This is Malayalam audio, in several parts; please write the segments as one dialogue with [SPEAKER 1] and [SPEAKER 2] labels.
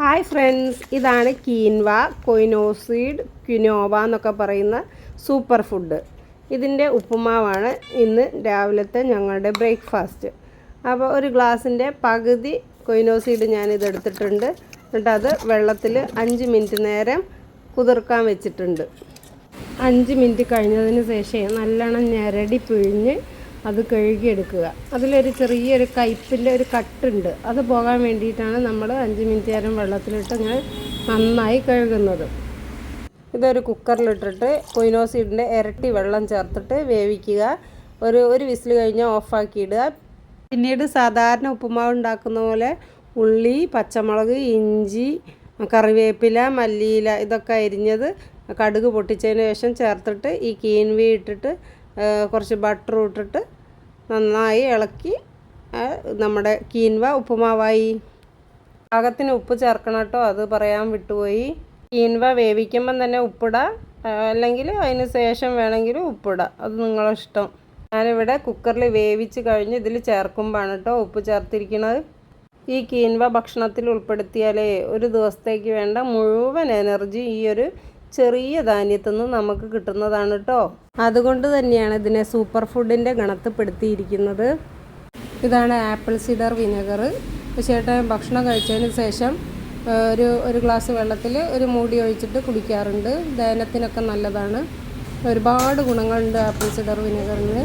[SPEAKER 1] ഹായ് ഫ്രണ്ട്സ്, ഇതാണ് കീൻവ, കൊയിനോസീഡ്, ക്വിനോവ എന്നൊക്കെ പറയുന്ന സൂപ്പർ ഫുഡ്. ഇതിൻ്റെ ഉപ്പുമാവാണ് ഇന്ന് രാവിലത്തെ ഞങ്ങളുടെ ബ്രേക്ക്ഫാസ്റ്റ്. അപ്പോൾ ഒരു ഗ്ലാസിൻ്റെ പകുതി കൊയിനോസീഡ് ഞാനിതെടുത്തിട്ടുണ്ട്. എന്നിട്ട് അത് വെള്ളത്തിൽ 5 മിനിറ്റ് നേരം കുതിർക്കാൻ വെച്ചിട്ടുണ്ട്. 5 മിനിറ്റ് കഴിഞ്ഞതിന് ശേഷം നല്ലോണം ഞെരടി പിഴിഞ്ഞ് അത് കഴുകിയെടുക്കുക. അതിലൊരു ചെറിയൊരു കയ്പിൻ്റെ ഒരു കട്ടുണ്ട്, അത് പോകാൻ വേണ്ടിയിട്ടാണ് നമ്മൾ 5 മിനിറ്റ് നേരം വെള്ളത്തിലിട്ട് ഇങ്ങനെ നന്നായി കഴുകുന്നത്. ഇതൊരു കുക്കറിലിട്ടിട്ട് കൊയിനോസീഡിൻ്റെ ഇരട്ടി വെള്ളം ചേർത്തിട്ട് വേവിക്കുക. ഒരു വിസിൽ കഴിഞ്ഞാൽ ഓഫാക്കി ഇടുക. പിന്നീട് സാധാരണ ഉപ്പുമാവ് ഉണ്ടാക്കുന്ന പോലെ ഉള്ളി, പച്ചമുളക്, ഇഞ്ചി, കറിവേപ്പില, മല്ലിയില ഇതൊക്കെ അരിഞ്ഞത് കടുക് പൊട്ടിച്ചതിന് ശേഷം ചേർത്തിട്ട് ഈ കീൻവ ഇട്ടിട്ട് കുറച്ച് ബട്ടറും ഇട്ടിട്ട് നന്നായി ഇളക്കി നമ്മുടെ കീൻവ ഉപ്പുമാവായി. പാകത്തിന് ഉപ്പ് ചേർക്കണം കേട്ടോ, അത് പറയാൻ വിട്ടുപോയി. കീൻവ വേവിക്കുമ്പം തന്നെ ഉപ്പിടുക, അല്ലെങ്കിൽ അതിന് ശേഷം വേണമെങ്കിൽ ഉപ്പിടുക, അത് നിങ്ങളുടെ ഇഷ്ടം. ഞാനിവിടെ കുക്കറിൽ വേവിച്ച് കഴിഞ്ഞ് ഇതിൽ ചേർക്കുമ്പോഴാണ് കേട്ടോ ഉപ്പ് ചേർത്തിരിക്കുന്നത്. ഈ കീൻവ ഭക്ഷണത്തിൽ ഉൾപ്പെടുത്തിയാലേ ഒരു ദിവസത്തേക്ക് വേണ്ട മുഴുവൻ എനർജി ഈ ഒരു ചെറിയ ധാന്യത്തിൽ നിന്ന് നമുക്ക് കിട്ടുന്നതാണ് കേട്ടോ. അതുകൊണ്ട് തന്നെയാണ് ഇതിനെ സൂപ്പർ ഫുഡിൻ്റെ ഗണത്തിൽപ്പെടുത്തിയിരിക്കുന്നത്. ഇതാണ് ആപ്പിൾ സിഡർ വിനെഗർ. ചേട്ടൻ ഭക്ഷണം കഴിച്ചതിന് ശേഷം ഒരു ഗ്ലാസ് വെള്ളത്തിൽ ഒരു മൂടി ഒഴിച്ചിട്ട് കുടിക്കാറുണ്ട്. ദഹനത്തിനൊക്കെ നല്ലതാണ്. ഒരുപാട് ഗുണങ്ങളുണ്ട് ആപ്പിൾ സിഡർ വിനെഗറിന്.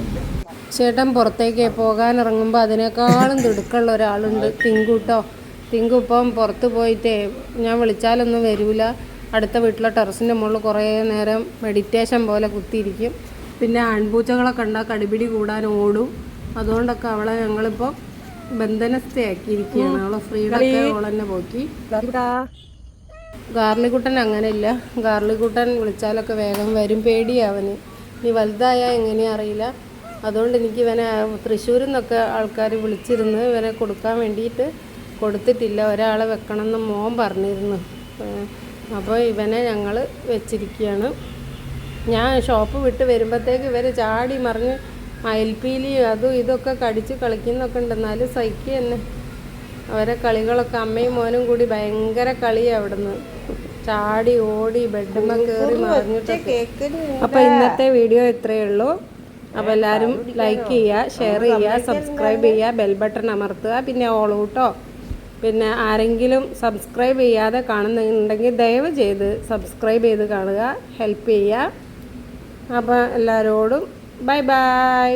[SPEAKER 1] ചേട്ടൻ പുറത്തേക്ക് പോകാനിറങ്ങുമ്പോൾ അതിനേക്കാളും തിടുക്കുള്ള ഒരാളുണ്ട്, തിങ്കൂട്ടോ. തിങ്കു ഇപ്പം പുറത്ത് പോയിട്ടേ ഞാൻ വിളിച്ചാലൊന്നും വരില്ല. അടുത്ത വീട്ടിലെ ടെറസിൻ്റെ മുകളിൽ കുറേ നേരം മെഡിറ്റേഷൻ പോലെ കുത്തിയിരിക്കും. പിന്നെ ആൺപൂച്ചകളൊക്കെ ഉണ്ടാ കടിപിടി കൂടാൻ ഓടും. അതുകൊണ്ടൊക്കെ അവളെ ഞങ്ങളിപ്പോൾ ബന്ധനസ്ഥയാക്കിയിരിക്കുകയാണ്. അവളെ ഫ്രീഡൊക്കെ അവളെന്നെ പോക്കി. ഗാർലിക്കുട്ടൻ അങ്ങനെയില്ല. ഗാർലിക്കുട്ടൻ വിളിച്ചാലൊക്കെ വേഗം വരും. പേടിയാവന്. ഇനി വലുതായാൽ എങ്ങനെയാ അറിയില്ല. അതുകൊണ്ട് എനിക്ക് ഇവനെ തൃശ്ശൂരിൽ നിന്നൊക്കെ ആൾക്കാർ വിളിച്ചിരുന്ന് ഇവനെ കൊടുക്കാൻ വേണ്ടിയിട്ട് കൊടുത്തിട്ടില്ല. ഒരാളെ വെക്കണമെന്ന് മോൻ പറഞ്ഞിരുന്നു. അപ്പോൾ ഇവനെ ഞങ്ങൾ വെച്ചിരിക്കുകയാണ്. ഞാൻ ഷോപ്പ് വിട്ട് വരുമ്പോഴത്തേക്ക് ഇവർ ചാടി മറിഞ്ഞ് മയിൽപ്പീലി അതും ഇതൊക്കെ കടിച്ച് കളിക്കുന്നൊക്കെ ഉണ്ട്. എന്നാലും സഹിക്കുക തന്നെ. അവരെ കളികളൊക്കെ അമ്മയും മോനും കൂടി ഭയങ്കര കളിയാണ്. അവിടുന്ന് ചാടി ഓടി ബെഡ്മ കയറി മറിഞ്ഞിട്ടൊക്കെ. അപ്പോൾ ഇന്നത്തെ വീഡിയോ ഇത്രയേ ഉള്ളൂ. അപ്പോൾ എല്ലാവരും ലൈക്ക് ചെയ്യുക, ഷെയർ ചെയ്യുക, സബ്സ്ക്രൈബ് ചെയ്യുക, ബെൽ ബട്ടൺ അമർത്തുക. പിന്നെ ഓൾ കേട്ടോ. പിന്നെ ആരെങ്കിലും സബ്സ്ക്രൈബ് ചെയ്യാതെ കാണുന്നുണ്ടെങ്കിൽ ദയവ് ചെയ്ത് സബ്സ്ക്രൈബ് ചെയ്ത് കാണുക, ഹെൽപ്പ് ചെയ്യുക. അപ്പോൾ എല്ലാവരോടും ബൈ ബൈ.